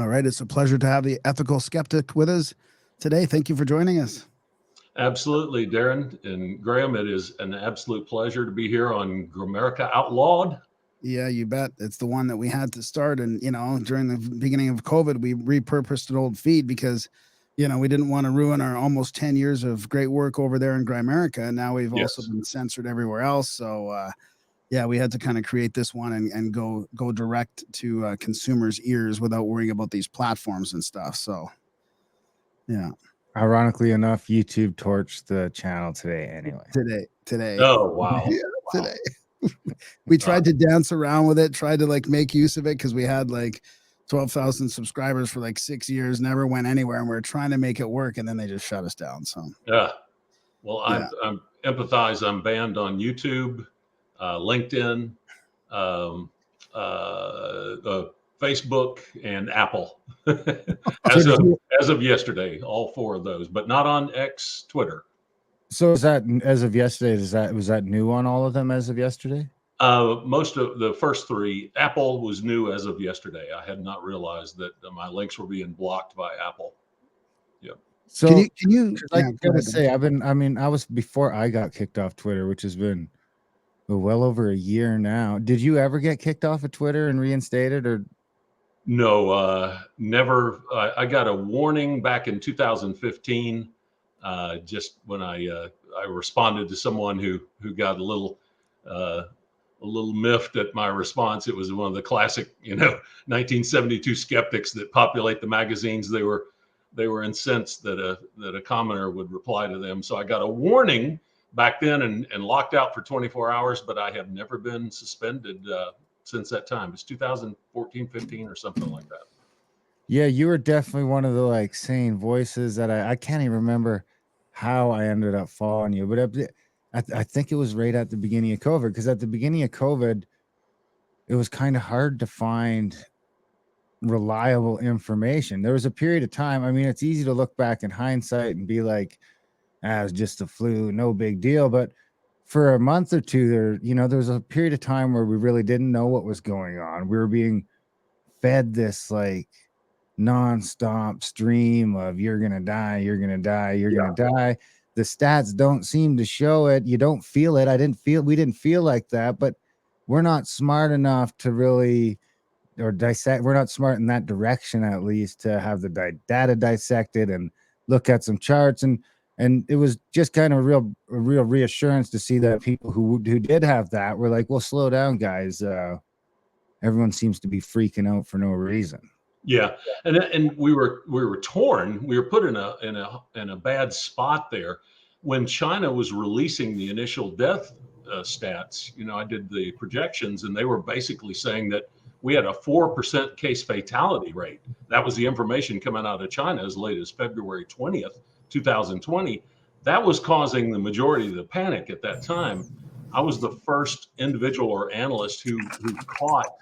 All right. It's a pleasure to have the Ethical Skeptic with us today. Thank you for joining us. Absolutely, Darren and Graham. It is an absolute pleasure to be here on Grimerica Outlawed. Yeah, you bet. It's the one that we had to start. And, during the beginning of COVID, we repurposed an old feed because, we didn't want to ruin our almost 10 years of great work over there in Grimerica. And now we've also been censored everywhere else. So, yeah, we had to kind of create this one and go direct to consumers' ears without worrying about these platforms and stuff. So, yeah. Ironically enough, YouTube torched the channel today anyway. Today. Oh, wow. Yeah, wow. Today. We tried to dance around with it, tried to make use of it because we had 12,000 subscribers for 6 years, never went anywhere. And we are trying to make it work. And then they just shut us down. So, yeah. Well, I empathize. I'm banned on YouTube, LinkedIn, Facebook, and Apple as of yesterday, all 4 of those, but not on X, Twitter. So is that as of yesterday? Was that new on all of them as of yesterday? Most of the first 3. Apple was new as of yesterday. I had not realized that my links were being blocked by Apple. Yep. So can you I gotta say, I was before I got kicked off Twitter, which has been well over a year now. Did you ever get kicked off of Twitter and reinstated, or? No, never. I got a warning back in 2015, just when I responded to someone who got a little miffed at my response. It was one of the classic, 1972 skeptics that populate the magazines. They were incensed that a commenter would reply to them. So I got a warning back then and locked out for 24 hours, but I have never been suspended since that time. It's 2014, 15 or something like that. Yeah, you were definitely one of the sane voices that I can't even remember how I ended up following you, but I think it was right at the beginning of COVID, because at the beginning of COVID, it was kind of hard to find reliable information. There was a period of time. I mean, it's easy to look back in hindsight and be like, it's just a flu, no big deal. But for a month or two there was a period of time where we really didn't know what was going on. We were being fed this nonstop stream of you're gonna die, you're gonna die, you're gonna die. The stats don't seem to show it. You don't feel it. We didn't feel like that, but we're not smart enough to really or dissect. We're not smart in that direction, at least, to have the data dissected and look at some charts. And it was just kind of a real reassurance to see that people who did have that were like, well, slow down, guys. Everyone seems to be freaking out for no reason. Yeah, and we were torn. We were put in a bad spot there when China was releasing the initial death stats. I did the projections, and they were basically saying that we had a 4% case fatality rate. That was the information coming out of China as late as February 20th, 2020. That was causing the majority of the panic at that time. I was the first individual or analyst who caught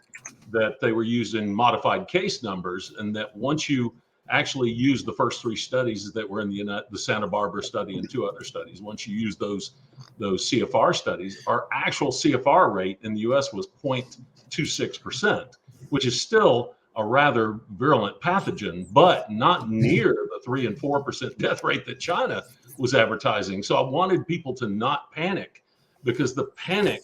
that they were using modified case numbers, and that once you actually use the first 3 studies that were in the Santa Barbara study and 2 other studies, once you use those CFR studies, our actual CFR rate in the US was 0.26%, which is still a rather virulent pathogen, but not near the 3 and 4% death rate that China was advertising. So I wanted people to not panic, because the panic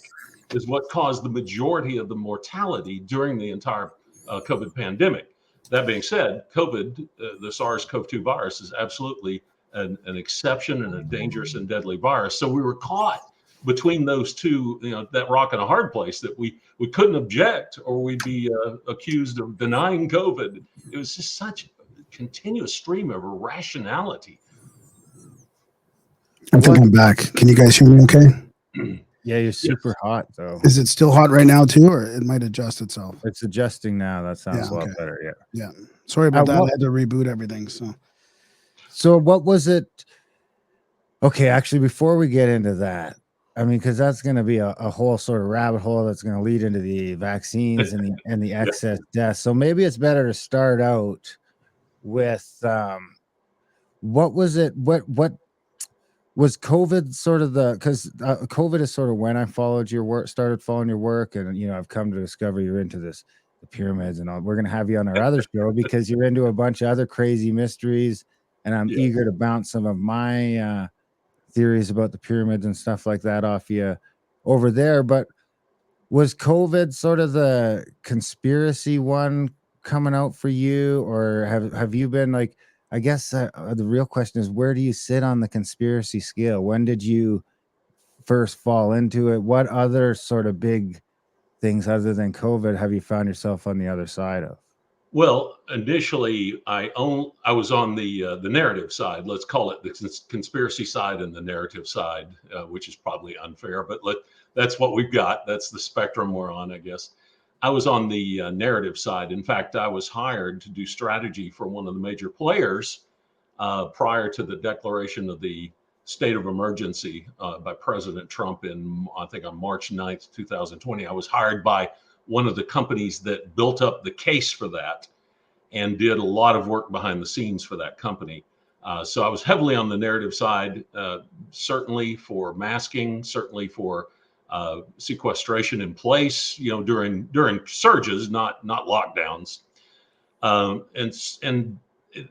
is what caused the majority of the mortality during the entire COVID pandemic. That being said, COVID, the SARS-CoV-2 virus, is absolutely an exception and a dangerous and deadly virus. So we were caught between those two, that rock and a hard place, that we couldn't object or we'd be accused of denying COVID. It was just such a continuous stream of irrationality. I think I'm back. Can you guys hear me okay? Yeah, you're super hot, though. Is it still hot right now, too, or it might adjust itself? It's adjusting now. That sounds a lot better, Yeah. Sorry about that. I had to reboot everything, So what was it? Okay, actually, before we get into that, I mean, because that's going to be a whole sort of rabbit hole that's going to lead into the vaccines and the excess deaths. So maybe it's better to start out with what was it? What was COVID sort of because COVID is sort of when I followed your work, started following your work, and I've come to discover you're into this the pyramids and all. We're going to have you on our other show because you're into a bunch of other crazy mysteries, and I'm eager to bounce some of my theories about the pyramids and stuff like that off you over there. But was COVID sort of the conspiracy one coming out for you, or have you been like, I guess the real question is, where do you sit on the conspiracy scale? When did you first fall into it? What other sort of big things other than COVID have you found yourself on the other side of? Well, initially, I was on the narrative side. Let's call it the conspiracy side and the narrative side, which is probably unfair, but that's what we've got. That's the spectrum we're on, I guess. I was on the narrative side. In fact, I was hired to do strategy for one of the major players prior to the declaration of the state of emergency by President Trump I think on March 9th, 2020. I was hired by one of the companies that built up the case for that and did a lot of work behind the scenes for that company. So I was heavily on the narrative side, certainly for masking, certainly for sequestration in place, during surges, not lockdowns. And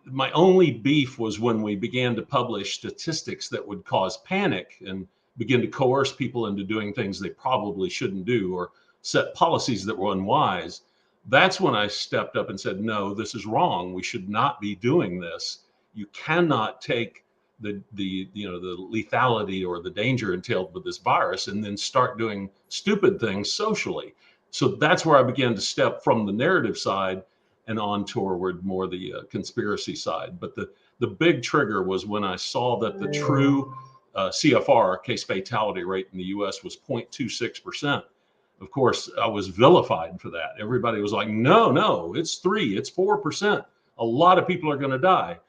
my only beef was when we began to publish statistics that would cause panic and begin to coerce people into doing things they probably shouldn't do, or set policies that were unwise. That's when I stepped up and said, no, this is wrong. We should not be doing this. You cannot take the lethality or the danger entailed with this virus and then start doing stupid things socially. So that's where I began to step from the narrative side and on toward more the conspiracy side. But the big trigger was when I saw that the true CFR, case fatality rate in the US, was 0.26%. Of course, I was vilified for that. Everybody was like, no, it's 3%, it's 4%. A lot of people are going to die.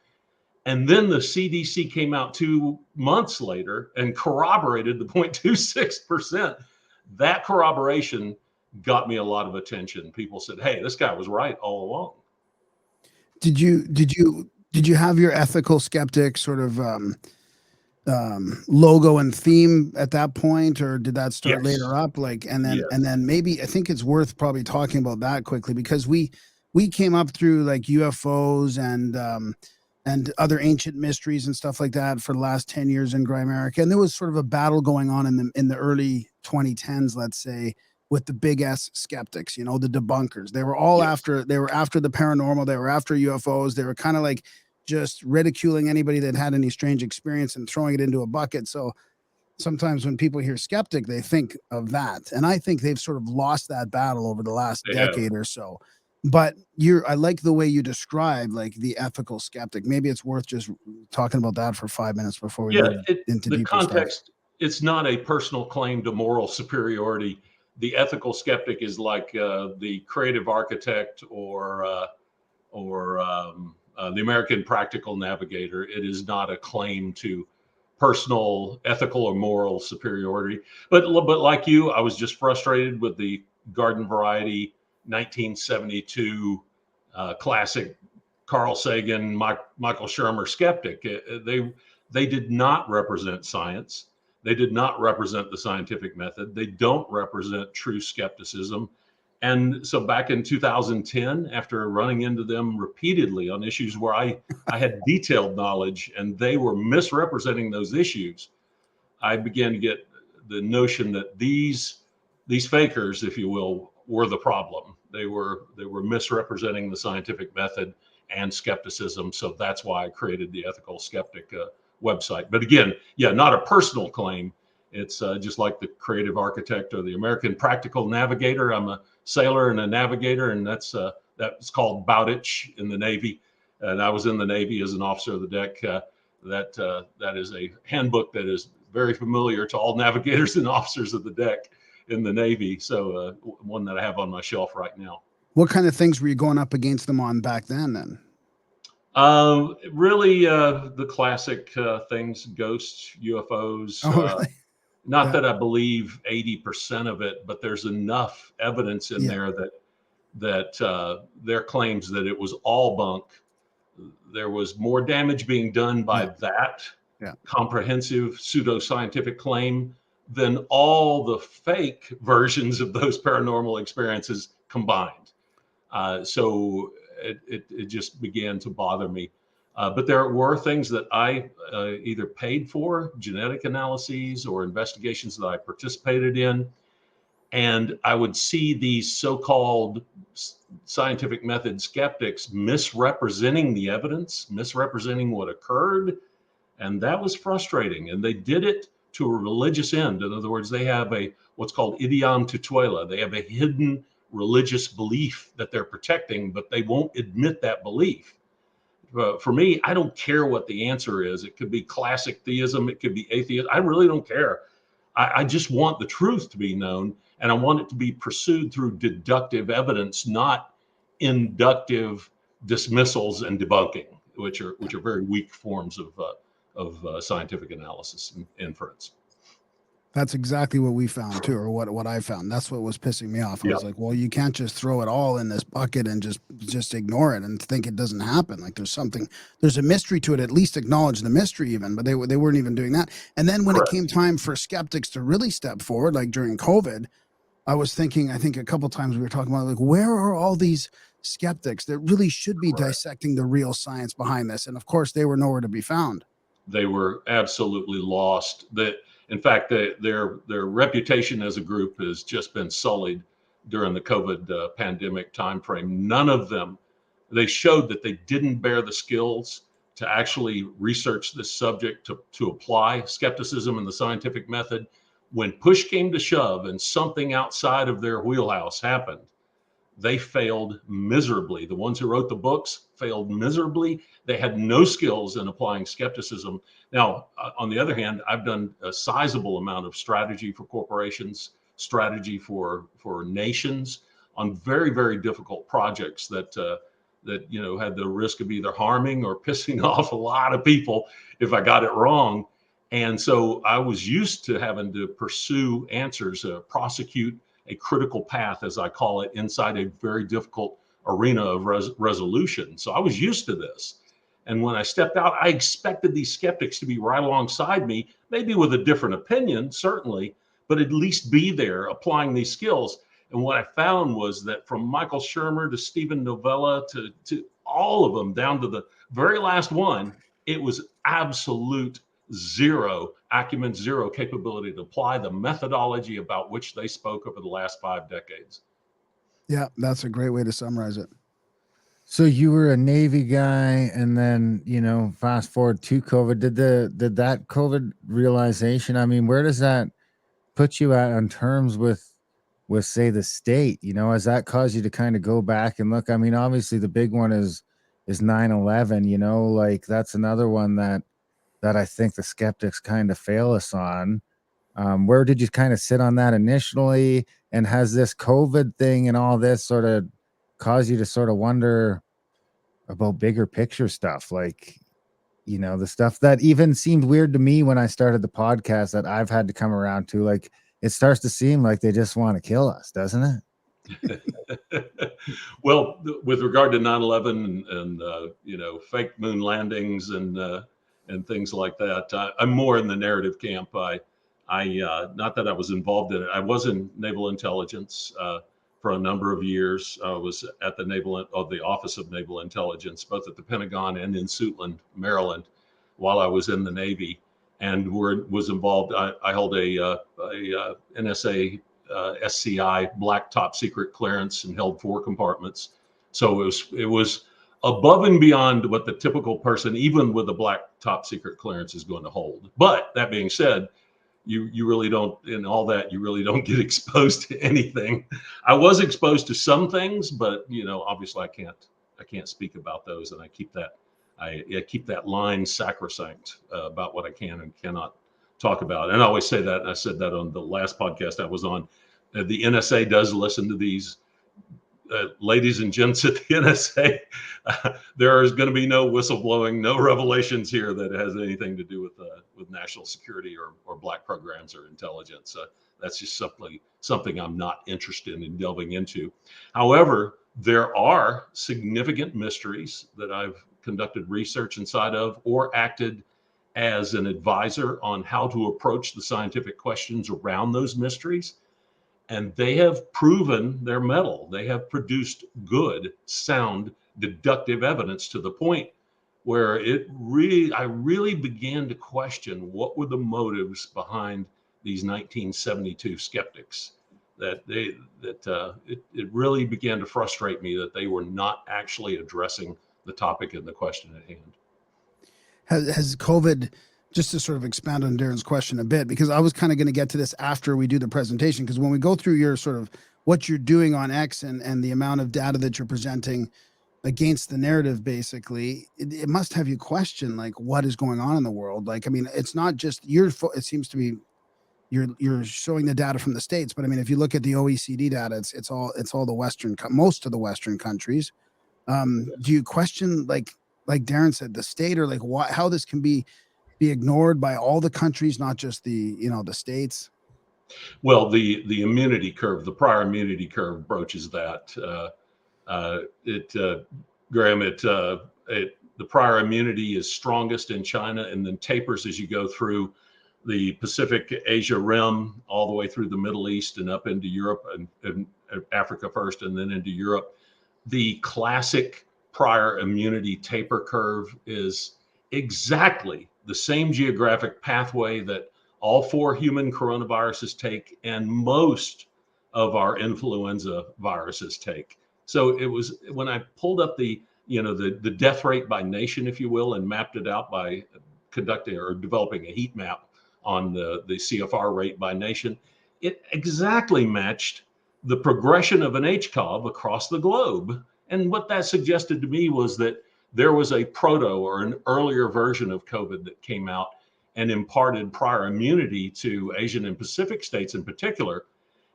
And then the CDC came out 2 months later and corroborated the 0.26%. That corroboration got me a lot of attention. People said, hey, this guy was right all along. Did you have your ethical skeptic sort of logo and theme at that point, or did that start later up? And then maybe I think it's worth probably talking about that quickly, because we came up through like UFOs and other ancient mysteries and stuff like that for the last 10 years in Grimerica. And there was sort of a battle going on in the early 2010s, let's say, with the big S skeptics, the debunkers. They were all after the paranormal. They were after UFOs. They were kind of like just ridiculing anybody that had any strange experience and throwing it into a bucket. So sometimes when people hear skeptic, they think of that. And I think they've sort of lost that battle over the last decade or so. But I like the way you describe like the ethical skeptic. Maybe it's worth just talking about that for 5 minutes before we move into the deeper context. Stuff. It's not a personal claim to moral superiority. The ethical skeptic is like the creative architect or the American practical navigator. It is not a claim to personal ethical or moral superiority. But like you, I was just frustrated with the garden variety 1972 classic Carl Sagan, Michael Shermer skeptic. They did not represent science. They did not represent the scientific method. They don't represent true skepticism. And so back in 2010, after running into them repeatedly on issues where I had detailed knowledge and they were misrepresenting those issues, I began to get the notion that these fakers, if you will, were the problem. They were misrepresenting the scientific method and skepticism. So that's why I created the Ethical Skeptic website. But again, not a personal claim. It's just like the creative architect or the American practical navigator. I'm a sailor and a navigator, and that's called Bowditch in the Navy. And I was in the Navy as an officer of the deck. That is a handbook that is very familiar to all navigators and officers of the deck in the Navy. So one that I have on my shelf right now. What kind of things were you going up against them on back then? Really, the classic things: ghosts, UFOs. Oh, really? Not that I believe 80% of it, but there's enough evidence in there that their claims that it was all bunk. There was more damage being done by that comprehensive pseudoscientific claim than all the fake versions of those paranormal experiences combined. So it just began to bother me. But there were things that I either paid for, genetic analyses or investigations that I participated in. And I would see these so-called scientific method skeptics misrepresenting the evidence, misrepresenting what occurred. And that was frustrating. And they did it to a religious end. In other words, they have what's called idiom tutuela. They have a hidden religious belief that they're protecting, but they won't admit that belief. For me, I don't care what the answer is. It could be classic theism. It could be atheism. I really don't care. I just want the truth to be known, and I want it to be pursued through deductive evidence, not inductive dismissals and debunking, which are very weak forms of scientific analysis and inference. That's exactly what we found too, or what I found. That's what was pissing me off. I was like, well, you can't just throw it all in this bucket and just ignore it and think it doesn't happen. Like there's a mystery to it. At least acknowledge the mystery even, but they weren't even doing that. And then when Correct. it came time for skeptics to really step forward, like during COVID, I was thinking, I think a couple times we were talking about like, where are all these skeptics that really should be dissecting the real science behind this? And of course, they were nowhere to be found. They were absolutely lost. In fact, their reputation as a group has just been sullied during the COVID pandemic timeframe. None of them, they showed that they didn't bear the skills to actually research this subject, to apply skepticism and the scientific method. When push came to shove and something outside of their wheelhouse happened, they failed miserably. The ones who wrote the books failed miserably. They had no skills in applying skepticism. Now, on the other hand, I've done a sizable amount of strategy for corporations, strategy for nations on very, very difficult projects that had the risk of either harming or pissing off a lot of people if I got it wrong. And so I was used to having to pursue answers, prosecute a critical path, as I call it, inside a very difficult arena of resolution. So I was used to this. And when I stepped out, I expected these skeptics to be right alongside me, maybe with a different opinion, certainly, but at least be there applying these skills. And what I found was that from Michael Shermer to Stephen Novella to all of them, down to the very last one, it was absolute zero acumen, zero capability to apply the methodology about which they spoke over the last 5 decades. Yeah, that's a great way to summarize it. So you were a Navy guy, and then fast forward to COVID. Did that COVID realization? I mean, where does that put you at on terms with say the state? Has that caused you to kind of go back and look? I mean, obviously the big one is 9/11. Like that's another one that I think the skeptics kind of fail us on. Where did you kind of sit on that initially? And has this COVID thing and all this sort of caused you to sort of wonder about bigger picture stuff? Like, the stuff that even seemed weird to me when I started the podcast that I've had to come around to. Like, it starts to seem like they just want to kill us, doesn't it? Well, with regard to 9/11 and fake moon landings and things like that, I'm more in the narrative camp. I not that I was involved in it. I was in naval intelligence for a number of years. I was at the Office of Naval Intelligence, both at the Pentagon and in Suitland, Maryland, while I was in the Navy, and was involved. I held a NSA SCI black top secret clearance and held 4 compartments. So it was above and beyond what the typical person, even with a black top secret clearance, is going to hold. But that being said, you really don't, in all that, you really don't get exposed to anything. I was exposed to some things, but obviously I can't speak about those, and I keep that line sacrosanct about what I can and cannot talk about. And I always say that, and I said that on the last podcast I was on. The NSA does listen to these. Ladies and gents at the NSA, there is going to be no whistleblowing, no revelations here that has anything to do with national security or black programs or intelligence. That's just something I'm not interested in delving into. However, there are significant mysteries that I've conducted research inside of or acted as an advisor on how to approach the scientific questions around those mysteries. and they have proven their mettle. They have produced good, sound, deductive evidence to the point where I really began to question what were the motives behind these 1972 skeptics. It really began to frustrate me that they were not actually addressing the topic and the question at hand. Has COVID, just to sort of expand on Darren's question a bit, because I was kind of going to get to this after we do the presentation, because when we go through your sort of what you're doing on X and the amount of data that you're presenting against the narrative, basically, it must have you question like what is going on in the world. Like, I mean, it's not just it seems to be you're showing the data from the States, but I mean, if you look at the OECD data, it's all the most of the Western countries. Do you question like Darren said, the state, or like how this can be ignored by all the countries, not just the states? Well, the immunity curve, the prior immunity curve broaches that. Graham, the prior immunity is strongest in China and then tapers as you go through the Pacific Asia rim, all the way through the Middle East and up into Europe and Africa first, and then into Europe. The classic prior immunity taper curve is exactly the same geographic pathway that all 4 human coronaviruses take and most of our influenza viruses take. So it was when I pulled up the death rate by nation, if you will, and mapped it out by conducting or developing a heat map on the CFR rate by nation, it exactly matched the progression of an HCOV across the globe. And what that suggested to me was that there was a proto or an earlier version of COVID that came out and imparted prior immunity to Asian and Pacific states in particular.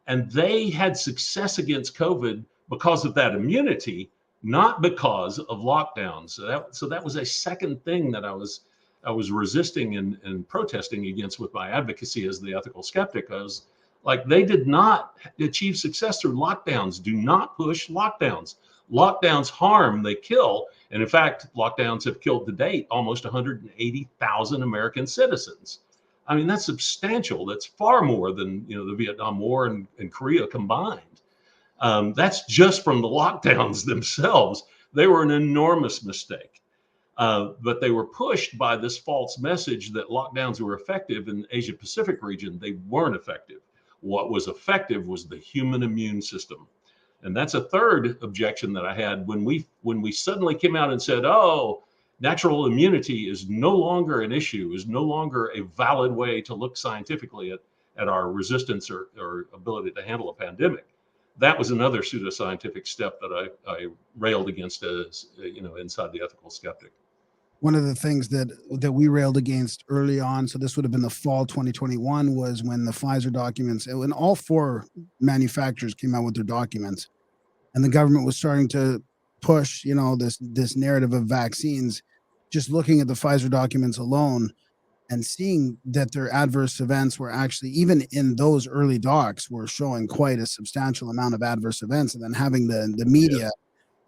And they had success against COVID because of that immunity, not because of lockdowns. So that was a second thing that I was resisting and protesting against with my advocacy as the ethical skeptic. I was like, they did not achieve success through lockdowns. Do not push lockdowns. Lockdowns harm, they kill. And in fact, lockdowns have killed to date almost 180,000 American citizens. I mean, that's substantial. That's far more than the Vietnam War and Korea combined. That's just from the lockdowns themselves. They were an enormous mistake. But they were pushed by this false message that lockdowns were effective in the Asia Pacific region. They weren't effective. What was effective was the human immune system. And that's a third objection that I had when we suddenly came out and said, oh, natural immunity is no longer an issue, is no longer a valid way to look scientifically at our resistance or ability to handle a pandemic. That was another pseudoscientific step that I railed against as inside the ethical skeptic. One of the things that we railed against early on, so this would have been the fall 2021, was when the Pfizer documents, when all 4 manufacturers came out with their documents, and the government was starting to push, this narrative of vaccines. Just looking at the Pfizer documents alone and seeing that their adverse events were actually, even in those early docs, were showing quite a substantial amount of adverse events, and then having the media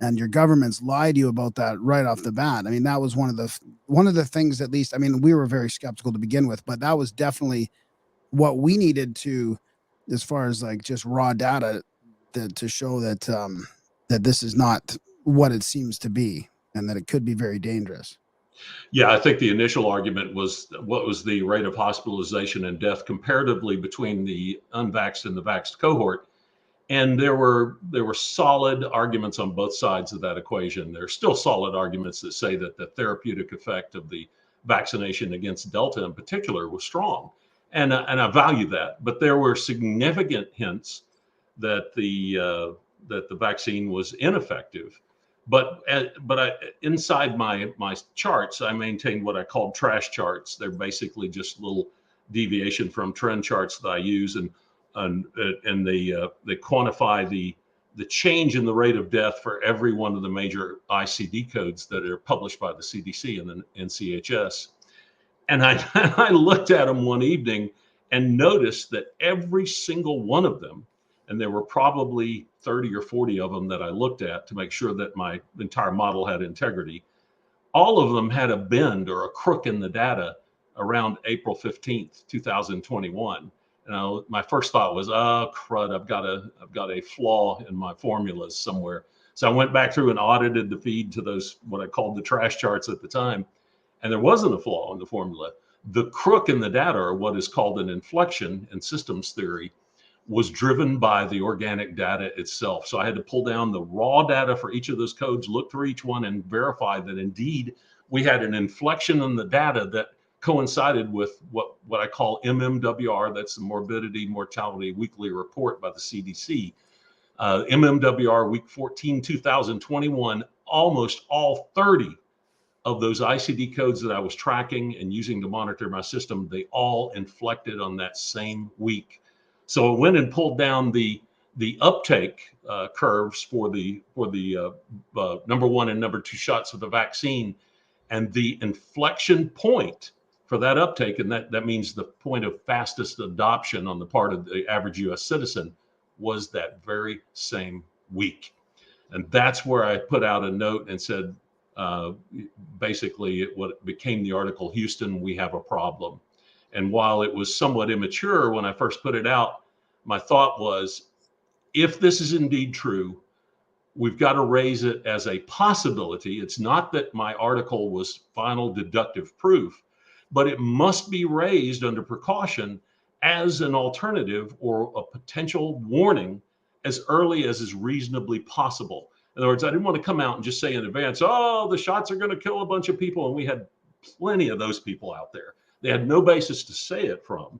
and your governments lie to you about that right off the bat. I mean, that was one of the things, at least, I mean, we were very skeptical to begin with, but that was definitely what we needed to, as far as like just raw data, to show that that this is not what it seems to be, and that it could be very dangerous. Yeah, I think the initial argument was what was the rate of hospitalization and death comparatively between the unvaxxed and the vaxxed cohort. And there were solid arguments on both sides of that equation. There are still solid arguments that say that the therapeutic effect of the vaccination against Delta in particular was strong. And I value that. But there were significant hints that the vaccine was ineffective. But inside my charts, I maintained what I called trash charts. They're basically just little deviation from trend charts that I use, and they quantify the change in the rate of death for every one of the major ICD codes that are published by the CDC and the NCHS. And I looked at them one evening and noticed that every single one of them, and there were probably 30 or 40 of them that I looked at to make sure that my entire model had integrity, all of them had a bend or a crook in the data around April 15th, 2021. My first thought was, oh crud, I've got a flaw in my formulas somewhere. So I went back through and audited the feed to those, what I called the trash charts at the time, and there wasn't a flaw in the formula. The crook in the data, or what is called an inflection in systems theory, was driven by the organic data itself. So I had to pull down the raw data for each of those codes, look through each one, and verify that indeed we had an inflection in the data that coincided with what I call MMWR. That's the Morbidity Mortality Weekly Report by the CDC. MMWR week 14, 2021, almost all 30 of those ICD codes that I was tracking and using to monitor my system, they all inflected on that same week. So I went and pulled down the uptake curves for the number 1 and number 2 shots of the vaccine, and the inflection point for that uptake, and that means the point of fastest adoption on the part of the average U.S. citizen, was that very same week. And that's where I put out a note and said, basically, what became the article, Houston, we have a problem. And while it was somewhat immature when I first put it out, my thought was, if this is indeed true, we've got to raise it as a possibility. It's not that my article was final deductive proof, but it must be raised under precaution as an alternative or a potential warning as early as is reasonably possible. In other words, I didn't want to come out and just say in advance, oh, the shots are going to kill a bunch of people. And we had plenty of those people out there. They had no basis to say it from.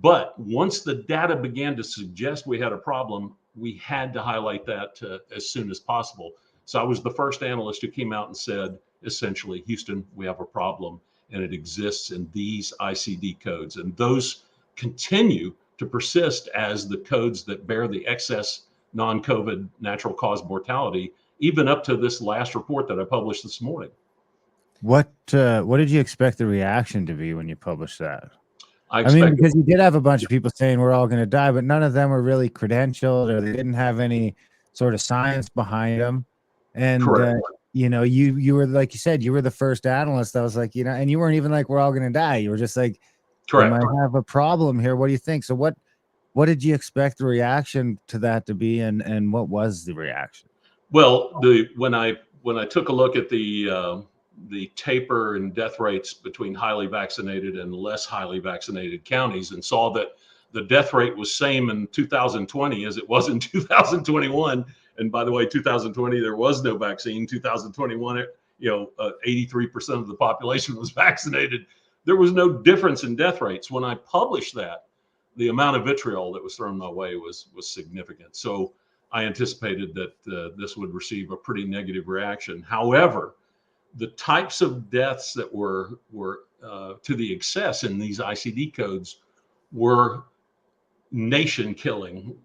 But once the data began to suggest we had a problem, we had to highlight that as soon as possible. So I was the first analyst who came out and said, essentially, Houston, we have a problem, and it exists in these ICD codes. And those continue to persist as the codes that bear the excess non-COVID natural cause mortality, even up to this last report that I published this morning. What did you expect the reaction to be when you published that? I mean, because you did have a bunch of people saying we're all going to die, but none of them were really credentialed, or they didn't have any sort of science behind them. And you know, you were, like you said, you were the first analyst that was like, you know, and you weren't even like, we're all going to die. You were just like, we might have a problem here. What do you think? So what did you expect the reaction to that to be, and what was the reaction? Well, when I took a look at the taper and death rates between highly vaccinated and less highly vaccinated counties, and saw that the death rate was same in 2020 as it was in 2021. And by the way, 2020, there was no vaccine. 2021, 83% of the population was vaccinated. There was no difference in death rates. When I published that, the amount of vitriol that was thrown my way was significant. So I anticipated that this would receive a pretty negative reaction. However, the types of deaths that were to the excess in these ICD codes were nation-killing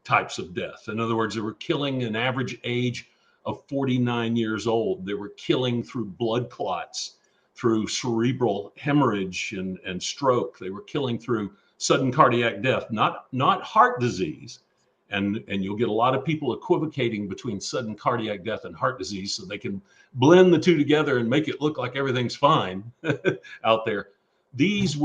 types of death. In other words, they were killing an average age of 49 years old. They were killing through blood clots, through cerebral hemorrhage and stroke. They were killing through sudden cardiac death, not heart disease. And you'll get a lot of people equivocating between sudden cardiac death and heart disease, so they can blend the two together and make it look like everything's fine out there. These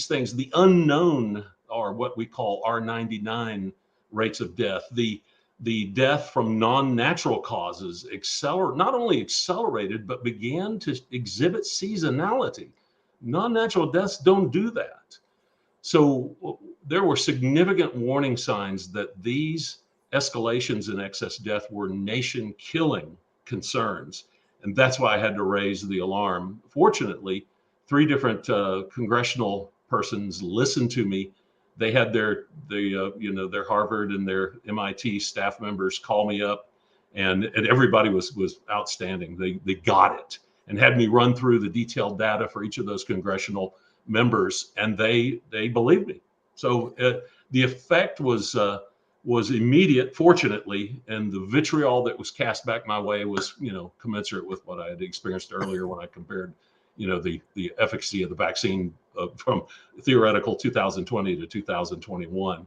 things, the unknown, are what we call R99 rates of death. The death from non-natural causes not only accelerated, but began to exhibit seasonality. Non-natural deaths don't do that. So there were significant warning signs that these escalations in excess death were nation-killing concerns. And that's why I had to raise the alarm. Fortunately, 3 different congressional persons listened to me. They had their Harvard and their MIT staff members call me up, and everybody was outstanding. They got it and had me run through the detailed data for each of those congressional members, and they believed me. So the effect was immediate, fortunately, and the vitriol that was cast back my way was, commensurate with what I had experienced earlier when I compared, the efficacy of the vaccine from theoretical 2020 to 2021.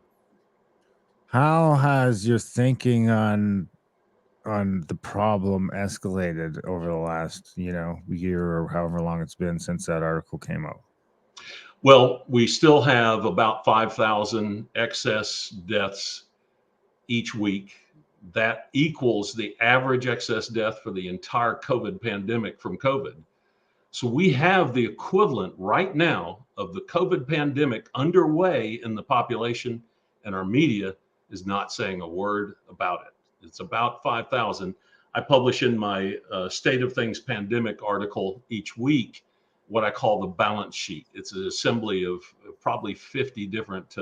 How has your thinking on the problem escalated over the last, year or however long it's been since that article came out? Well, we still have about 5,000 excess deaths each week. That equals the average excess death for the entire COVID pandemic from COVID. So we have the equivalent right now of the COVID pandemic underway in the population, and our media is not saying a word about it. It's about 5,000. I publish in my State of Things pandemic article each week what I call the balance sheet. It's an assembly of probably 50 different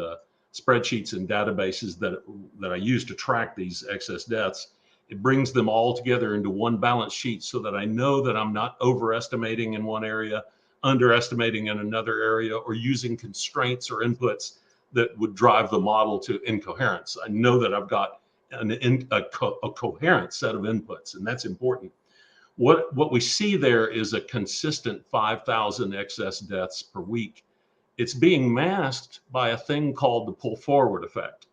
spreadsheets and databases that I use to track these excess deaths. It brings them all together into one balance sheet so that I know that I'm not overestimating in one area, underestimating in another area, or using constraints or inputs that would drive the model to incoherence. I know that I've got a coherent set of inputs, and that's important. What we see there is a consistent 5,000 excess deaths per week. It's being masked by a thing called the pull forward effect.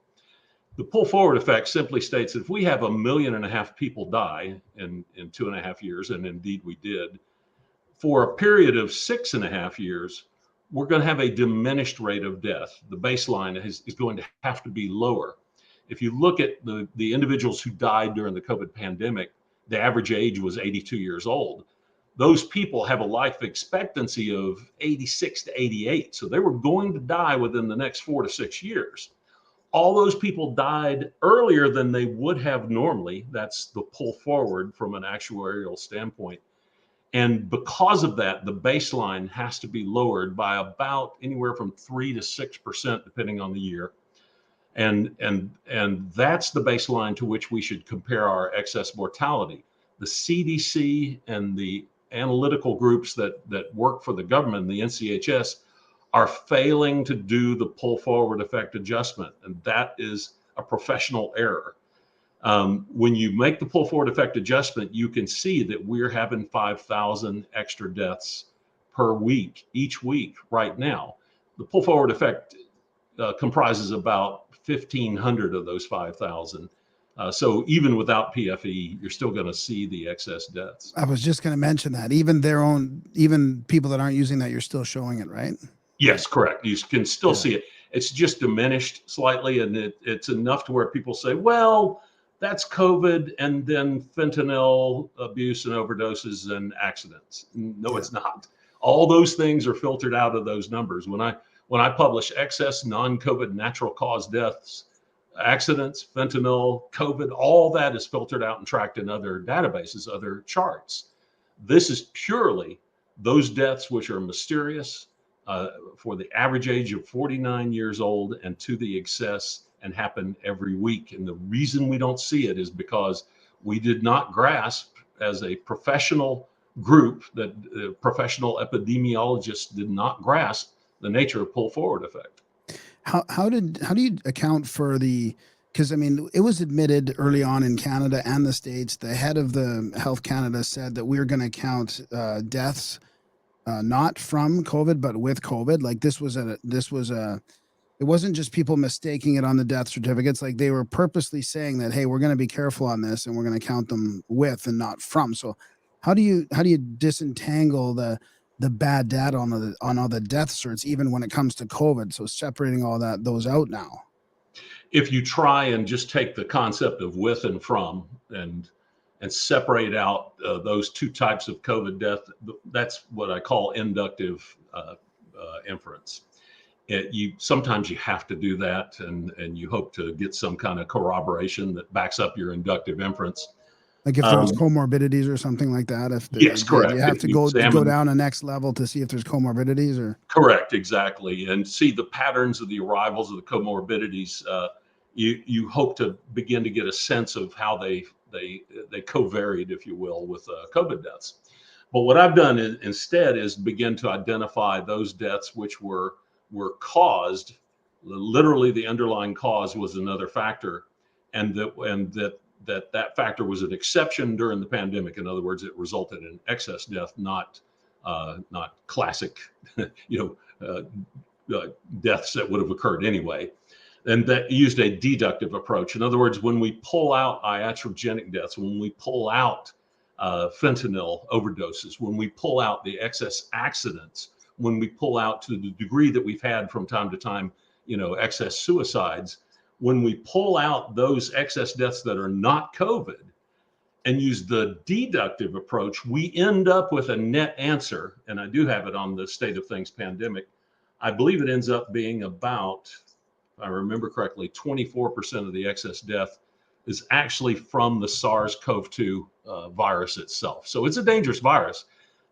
The pull forward effect simply states that if we have 1.5 million people die in 2.5 years, and indeed we did, for a period of 6.5 years, we're going to have a diminished rate of death. The baseline is going to have to be lower. If you look at the individuals who died during the COVID pandemic, the average age was 82 years old. Those people have a life expectancy of 86 to 88. So they were going to die within the next 4 to 6 years. All those people died earlier than they would have normally. That's the pull forward from an actuarial standpoint. And because of that, the baseline has to be lowered by about anywhere from 3 to 6%, depending on the year. And that's the baseline to which we should compare our excess mortality. The CDC and the analytical groups that work for the government, the NCHS, are failing to do the pull forward effect adjustment. And that is a professional error. When you make the pull forward effect adjustment, you can see that we're having 5,000 extra deaths per week, each week right now. The pull forward effect comprises about 1,500 of those 5,000. So even without PFE, you're still going to see the excess deaths. I was just going to mention that even people that aren't using that, you're still showing it, right? Yes, correct. You can still see it. It's just diminished slightly, and it's enough to where people say, well, that's COVID and then fentanyl abuse and overdoses and accidents. No, it's not. All those things are filtered out of those numbers. When I publish excess non-COVID natural cause deaths, accidents, fentanyl, COVID, all that is filtered out and tracked in other databases, other charts. This is purely those deaths which are mysterious for the average age of 49 years old and to the excess and happen every week. And the reason we don't see it is because we did not grasp as a professional group, that professional epidemiologists did not grasp the nature of pull forward effect. How do you account for because I mean, it was admitted early on in Canada and the States, the head of the Health Canada said that we're going to count deaths not from COVID, but with COVID. Like it wasn't just people mistaking it on the death certificates. Like they were purposely saying that, hey, we're going to be careful on this and we're going to count them with and not from. So how do you disentangle the bad data on all the death certs, even when it comes to COVID? So separating those out now. If you try and just take the concept of with and from and separate out those two types of COVID death, that's what I call inductive inference. Sometimes you have to do that, and you hope to get some kind of corroboration that backs up your inductive inference. Like if there's comorbidities or something like that. Yes, correct. You have to go down a next level to see if there's comorbidities or. Correct, exactly, and see the patterns of the arrivals of the comorbidities. You hope to begin to get a sense of how they covaried, if you will, with COVID deaths. But what I've done instead is begin to identify those deaths which were caused, literally the underlying cause was another factor, and that factor was an exception during the pandemic. In other words, it resulted in excess death, not classic, deaths that would have occurred anyway. And that used a deductive approach. In other words, when we pull out iatrogenic deaths, when we pull out fentanyl overdoses, when we pull out the excess accidents, when we pull out to the degree that we've had from time to time, excess suicides, when we pull out those excess deaths that are not COVID and use the deductive approach, we end up with a net answer. And I do have it on the State of Things pandemic. I believe it ends up being about, if I remember correctly, 24% of the excess death is actually from the SARS-CoV-2 virus itself. So it's a dangerous virus.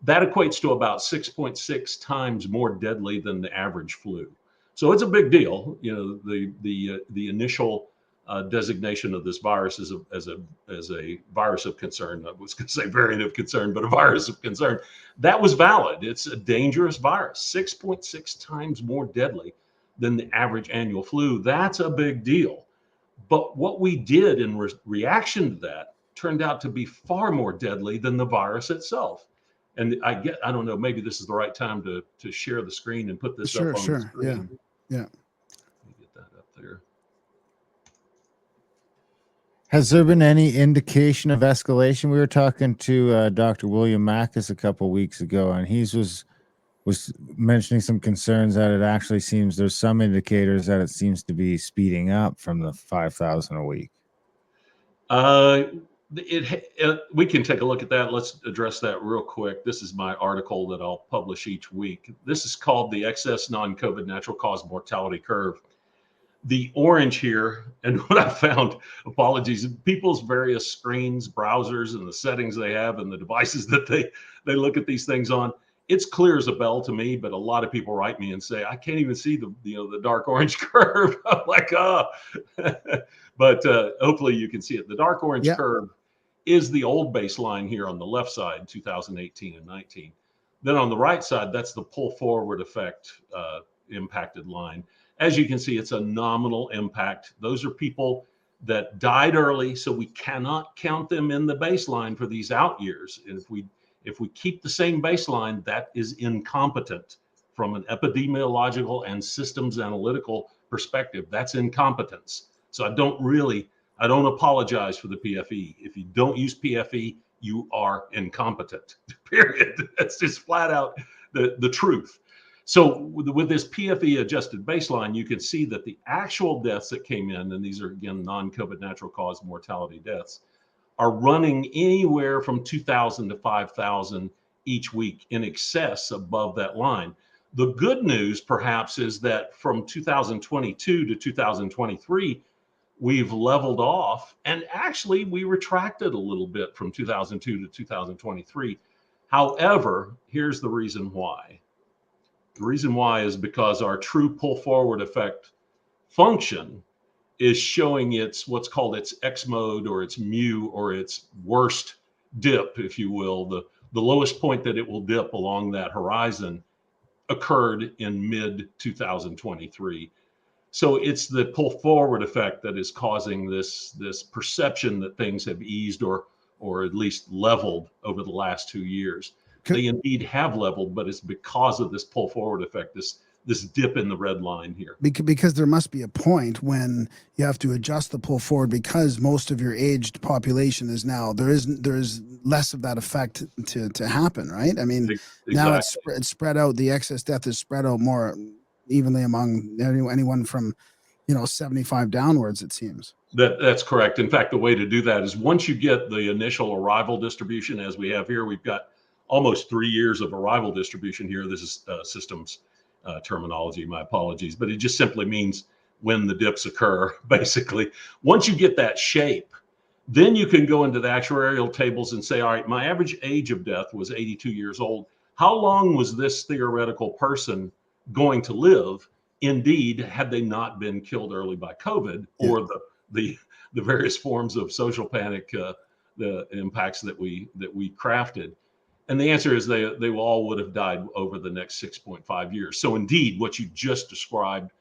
That equates to about 6.6 times more deadly than the average flu. So it's a big deal. The initial designation of this virus as a virus of concern. I was going to say variant of concern, but a virus of concern. That was valid. It's a dangerous virus, 6.6 times more deadly than the average annual flu. That's a big deal. But what we did in reaction to that turned out to be far more deadly than the virus itself. And I don't know, maybe this is the right time to share the screen and put this up on the screen. Yeah. Let me get that up there. Has there been any indication of escalation? We were talking to Dr. William Mackus a couple weeks ago, and he was mentioning some concerns that it actually seems there's some indicators that it seems to be speeding up from the 5,000 a week. We can take a look at that. Let's address that real quick. This is my article that I'll publish each week. This is called the Excess Non-COVID Natural Cause Mortality Curve. The orange here, and what I found, apologies, people's various screens, browsers, and the settings they have and the devices that they look at these things on, it's clear as a bell to me, but a lot of people write me and say, I can't even see the dark orange curve. I'm like, but hopefully you can see it. The dark orange curve is the old baseline here on the left side, 2018 and 19. Then on the right side, that's the pull forward effect impacted line. As you can see, it's a nominal impact. Those are people that died early, so we cannot count them in the baseline for these out years. And if we keep the same baseline, that is incompetent from an epidemiological and systems analytical perspective. That's incompetence. So I don't apologize for the PFE. If you don't use PFE, you are incompetent, period. That's just flat out the truth. So with this PFE adjusted baseline, you can see that the actual deaths that came in, and these are again non-COVID natural cause mortality deaths, are running anywhere from 2,000 to 5,000 each week, in excess above that line. The good news perhaps is that from 2022 to 2023, we've leveled off, and actually we retracted a little bit from 2002 to 2023. However, here's the reason why. The reason why is because our true pull forward effect function is showing what's called its X mode or its mu or its worst dip, if you will. The lowest point that it will dip along that horizon occurred in mid 2023. So it's the pull forward effect that is causing this perception that things have eased or at least leveled over the last 2 years. They indeed have leveled, but it's because of this pull forward effect, this dip in the red line here. Because there must be a point when you have to adjust the pull forward, because most of your aged population is now, there is less of that effect to happen, right? I mean, exactly. Now it's spread out. The excess death is spread out more evenly among anyone from 75 downwards, it seems. That's correct. In fact, the way to do that is once you get the initial arrival distribution, as we have here, we've got almost 3 years of arrival distribution here. This is systems terminology, my apologies, but it just simply means when the dips occur, basically. Once you get that shape, then you can go into the actuarial tables and say, all right, my average age of death was 82 years old. How long was this theoretical person going to live, indeed, had they not been killed early by COVID or the various forms of social panic, the impacts that we crafted? And the answer is they all would have died over the next 6.5 years. So indeed, what you just described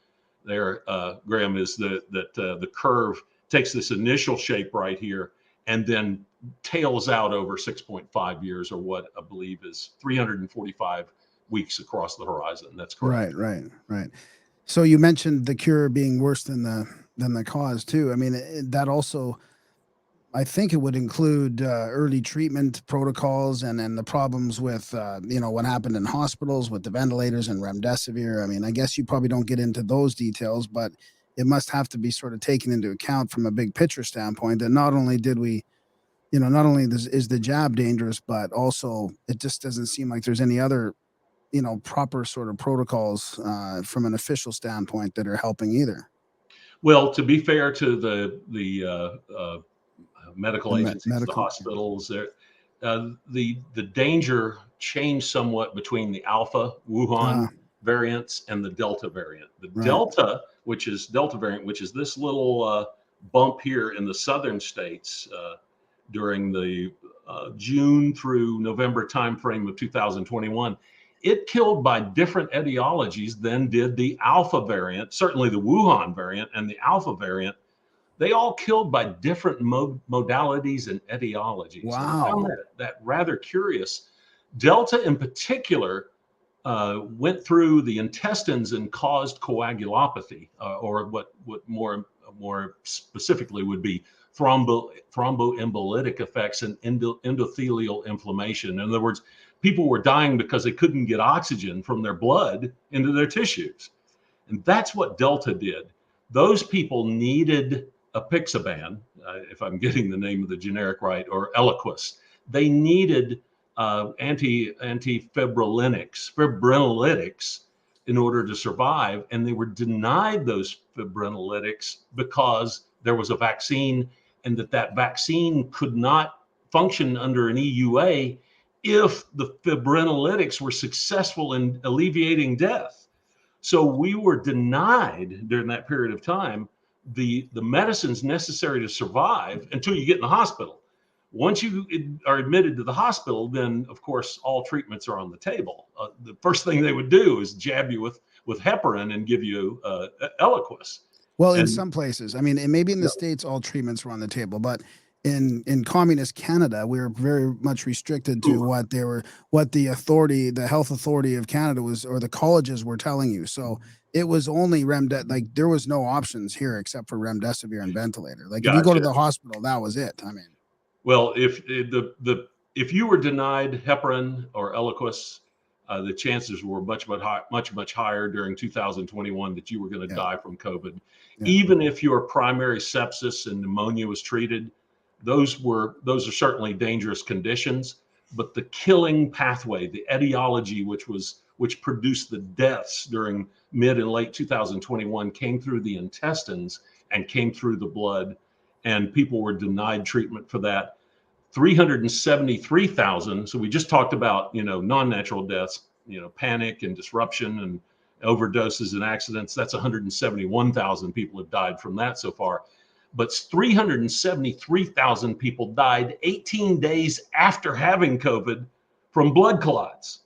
there, Graham, is that the curve takes this initial shape right here and then tails out over 6.5 years, or what I believe is 345 weeks across the horizon. That's correct. Right. So you mentioned the cure being worse than the cause too. I mean, that also, I think it would include early treatment protocols and then the problems with, what happened in hospitals with the ventilators and remdesivir. I mean, I guess you probably don't get into those details, but it must have to be sort of taken into account from a big picture standpoint that not only did we, not only is the jab dangerous, but also it just doesn't seem like there's any other, proper sort of protocols from an official standpoint that are helping either. Well, to be fair to the medical agencies, the Medical. hospitals, the danger changed somewhat between the Alpha Wuhan variants and the Delta variant. The Right. Delta, which is Delta variant, which is this little bump here in the southern states during the June through November timeframe of 2021. It killed by different etiologies than did the Alpha variant, certainly the Wuhan variant and the Alpha variant. They all killed by different modalities and etiologies. Wow. And I found that rather curious. Delta in particular went through the intestines and caused coagulopathy, or what more specifically would be thromboembolic effects and endothelial inflammation. In other words, people were dying because they couldn't get oxygen from their blood into their tissues. And that's what Delta did. Those people needed apixaban, if I'm getting the name of the generic right, or Eliquis. They needed fibrinolytics in order to survive, and they were denied those fibrinolytics because there was a vaccine, and that vaccine could not function under an EUA if the fibrinolytics were successful in alleviating death. So we were denied during that period of time the medicines necessary to survive until you get in the hospital. Once you are admitted to the hospital, then of course all treatments are on the table. The first thing they would do is jab you with heparin and give you Eliquis. Well, in some places, I mean, and maybe in the States, all treatments were on the table, but in communist Canada, we were very much restricted to what the health authority of Canada was, or the colleges were telling you. So it was only like there was no options here except for remdesivir and ventilator. Like if you go to the hospital, that was it. I mean, well, if you were denied heparin or Eliquis, the chances were much higher during 2021 that you were going to die from COVID. Yeah. Even if your primary sepsis and pneumonia was treated, those are certainly dangerous conditions. But the killing pathway, the etiology, which produced the deaths during mid and late 2021, came through the intestines and came through the blood, and people were denied treatment for that. 373,000. So we just talked about, non-natural deaths, panic and disruption and overdoses and accidents. That's 171,000 people have died from that so far. But 373,000 people died 18 days after having COVID from blood clots.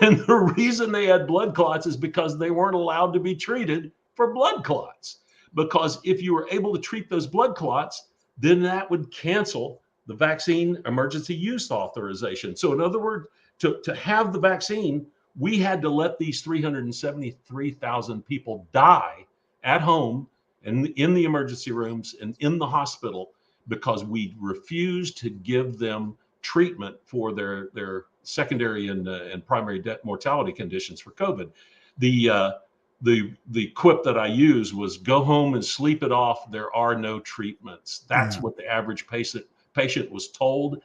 And the reason they had blood clots is because they weren't allowed to be treated for blood clots. Because if you were able to treat those blood clots, then that would cancel the vaccine emergency use authorization. So in other words, to have the vaccine, we had to let these 373,000 people die at home and in the emergency rooms and in the hospital because we refused to give them treatment for their secondary and primary death mortality conditions for COVID. The quip that I used was go home and sleep it off. There are no treatments. That's what the average patient was told.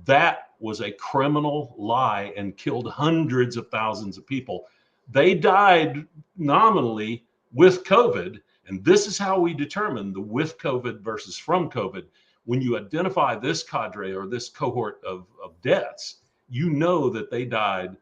That was a criminal lie and killed hundreds of thousands of people. They died nominally with COVID. And this is how we determine the with COVID versus from COVID. When you identify this cadre or this cohort of deaths, you know that they died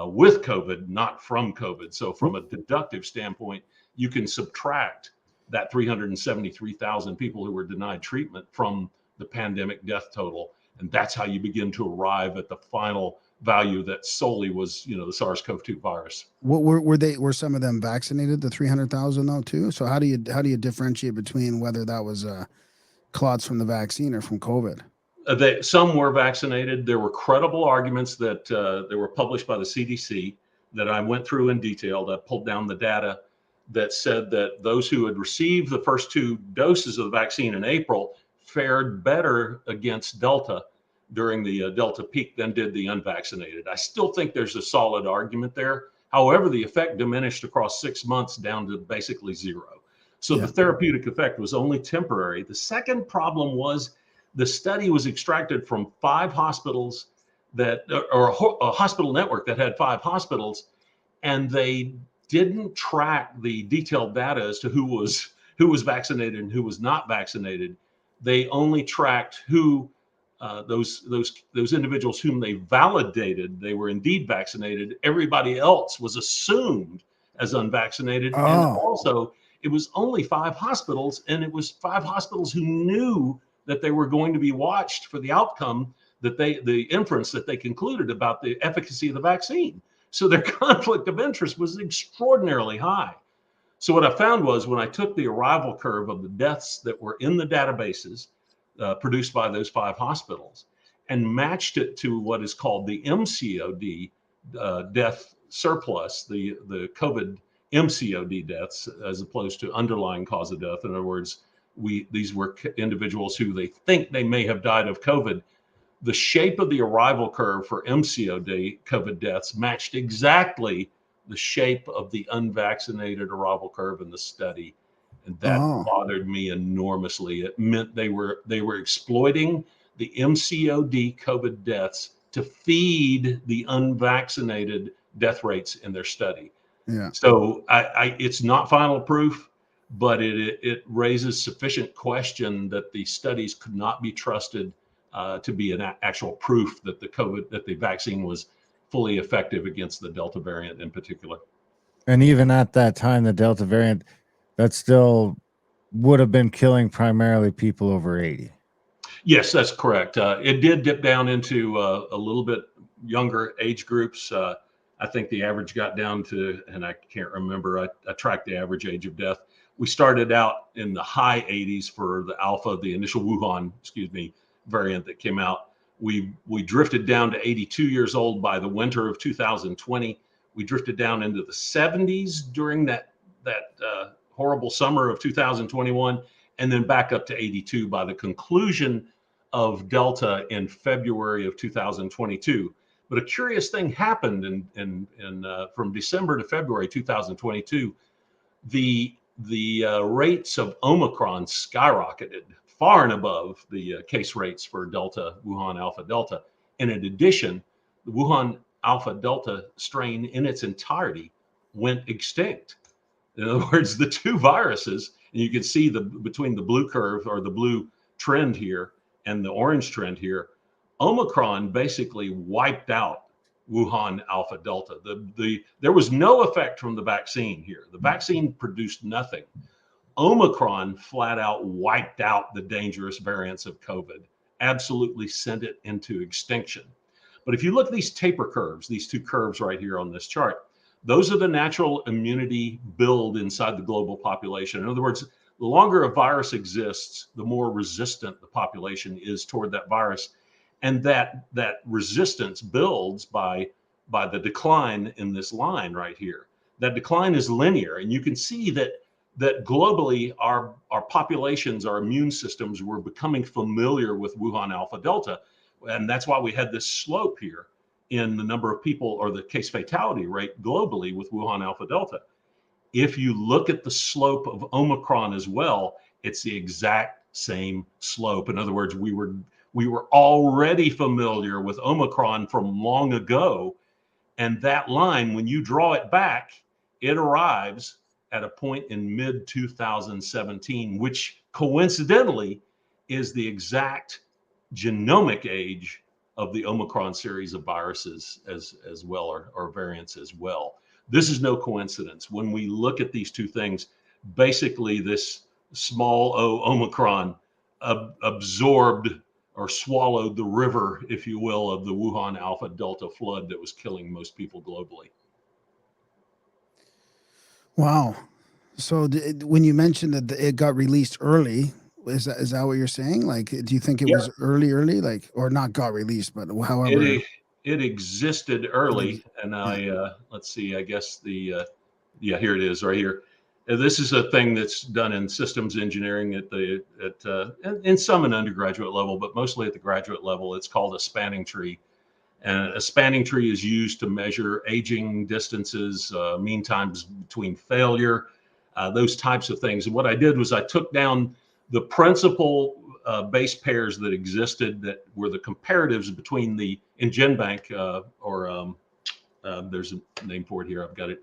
with COVID, not from COVID. So from a deductive standpoint, you can subtract that 373,000 people who were denied treatment from the pandemic death total. And that's how you begin to arrive at the final value that solely was, the SARS-CoV-2 virus. What were some of them vaccinated, the 300,000 though too? So how do you differentiate between whether that was clots from the vaccine or from COVID? Some were vaccinated. There were credible arguments that they were published by the CDC that I went through in detail. I pulled down the data that said that those who had received the first 2 doses of the vaccine in April, fared better against Delta during the Delta peak than did the unvaccinated. I still think there's a solid argument there. However, the effect diminished across 6 months down to basically zero. So the therapeutic effect was only temporary. The second problem was the study was extracted from 5 hospitals that, or a hospital network that had 5 hospitals, and they didn't track the detailed data as to who was vaccinated and who was not vaccinated. They only tracked who those individuals whom they validated they were indeed vaccinated. Everybody else was assumed as unvaccinated. Oh. And also, it was only 5 hospitals, and it was 5 hospitals who knew that they were going to be watched for the outcome, that the inference that they concluded about the efficacy of the vaccine. So their conflict of interest was extraordinarily high. So what I found was, when I took the arrival curve of the deaths that were in the databases produced by those 5 hospitals and matched it to what is called the MCOD death surplus, the COVID MCOD deaths, as opposed to underlying cause of death. In other words, these were individuals who they think they may have died of COVID. The shape of the arrival curve for MCOD COVID deaths matched exactly the shape of the unvaccinated arrival curve in the study. And that bothered me enormously. It meant they were exploiting the MCOD COVID deaths to feed the unvaccinated death rates in their study. Yeah. So it's not final proof, but it raises sufficient question that the studies could not be trusted to be an actual proof that the vaccine was fully effective against the Delta variant in particular. And even at that time, the Delta variant, that still would have been killing primarily people over 80. Yes, that's correct. It did dip down into a little bit younger age groups. I think the average got down to, and I can't remember, I tracked the average age of death. We started out in the high 80s for the Alpha, the initial Wuhan, variant that came out. We drifted down to 82 years old by the winter of 2020. We drifted down into the 70s during that horrible summer of 2021, and then back up to 82 by the conclusion of Delta in February of 2022. But a curious thing happened from December to February 2022. The rates of Omicron skyrocketed far and above the case rates for Delta, Wuhan Alpha Delta. And in addition, the Wuhan Alpha Delta strain in its entirety went extinct. In other words, the 2 viruses, and you can see between the blue curve, or the blue trend here, and the orange trend here, Omicron basically wiped out Wuhan Alpha Delta. There was no effect from the vaccine here. The vaccine produced nothing. Omicron flat out wiped out the dangerous variants of COVID, absolutely sent it into extinction. But if you look at these taper curves, these 2 curves right here on this chart, those are the natural immunity build inside the global population. In other words, the longer a virus exists, the more resistant the population is toward that virus. And that resistance builds by the decline in this line right here. That decline is linear, and you can see that globally our populations, our immune systems were becoming familiar with Wuhan Alpha Delta, and that's why we had this slope here in the number of people, or the case fatality rate globally with Wuhan Alpha Delta. If you look at the slope of Omicron as well, it's the exact same slope. In other words, we were already familiar with Omicron from long ago. And that line, when you draw it back, it arrives at a point in mid 2017, which coincidentally is the exact genomic age of the Omicron series of viruses as well, or variants as well. This is no coincidence. When we look at these 2 things, basically this small o Omicron absorbed or swallowed the river, if you will, of the Wuhan Alpha Delta flood that was killing most people globally. Wow. So when you mentioned that it got released early, is that what you're saying? Like, do you think it was early, like, or not got released, but however? It existed early, and let's see, I guess here it is right here. This is a thing that's done in systems engineering in some an undergraduate level, but mostly at the graduate level. It's called a spanning tree. And a spanning tree is used to measure aging distances, mean times between failure, those types of things. And what I did was I took down the principal base pairs that existed that were the comparatives between the, in GenBank, there's a name for it here, I've got it,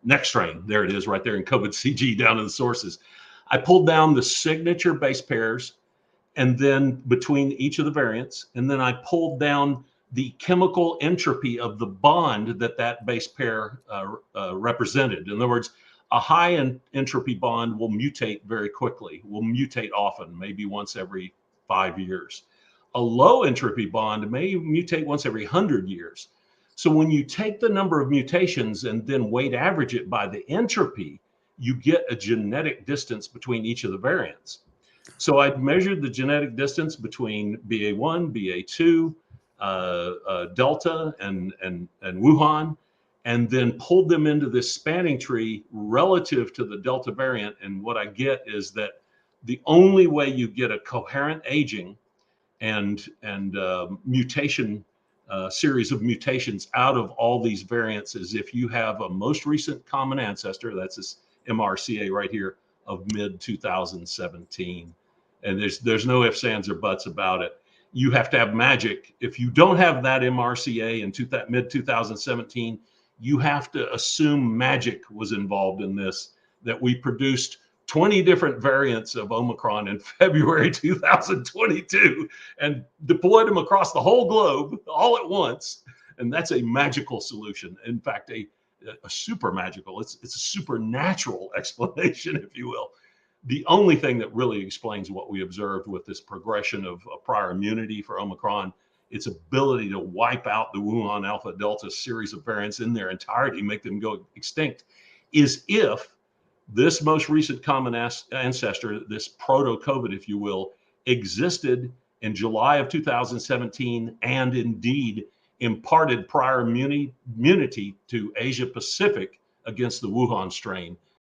next strain, there it is right there in COVID CG down in the sources. I pulled down the signature base pairs and then between each of the variants, and then I pulled down the chemical entropy of the bond that base pair represented. In other words, a high entropy bond will mutate very quickly, will mutate often, maybe once every 5 years. A low entropy bond may mutate once every 100 years. So when you take the number of mutations and then weight average it by the entropy, you get a genetic distance between each of the variants. So I measured the genetic distance between BA1, BA2, Delta, and Wuhan, and then pulled them into this spanning tree relative to the Delta variant. And what I get is that the only way you get a coherent aging and mutation series of mutations out of all these variants is if you have a most recent common ancestor, that's this MRCA right here, of mid 2017. And there's no ifs, ands, or buts about it. You have to have magic. If you don't have that MRCA in mid 2017, you have to assume magic was involved in this, that we produced 20 different variants of Omicron in February 2022 and deployed them across the whole globe all at once. And that's a magical solution. In fact, a super magical, it's a supernatural explanation, if you will. The only thing that really explains what we observed with this progression of prior immunity for Omicron, its ability to wipe out the Wuhan Alpha Delta series of variants in their entirety, make them go extinct, is if this most recent common ancestor, this proto-COVID, if you will, existed in July of 2017 and indeed imparted prior immunity to Asia Pacific against the Wuhan strain.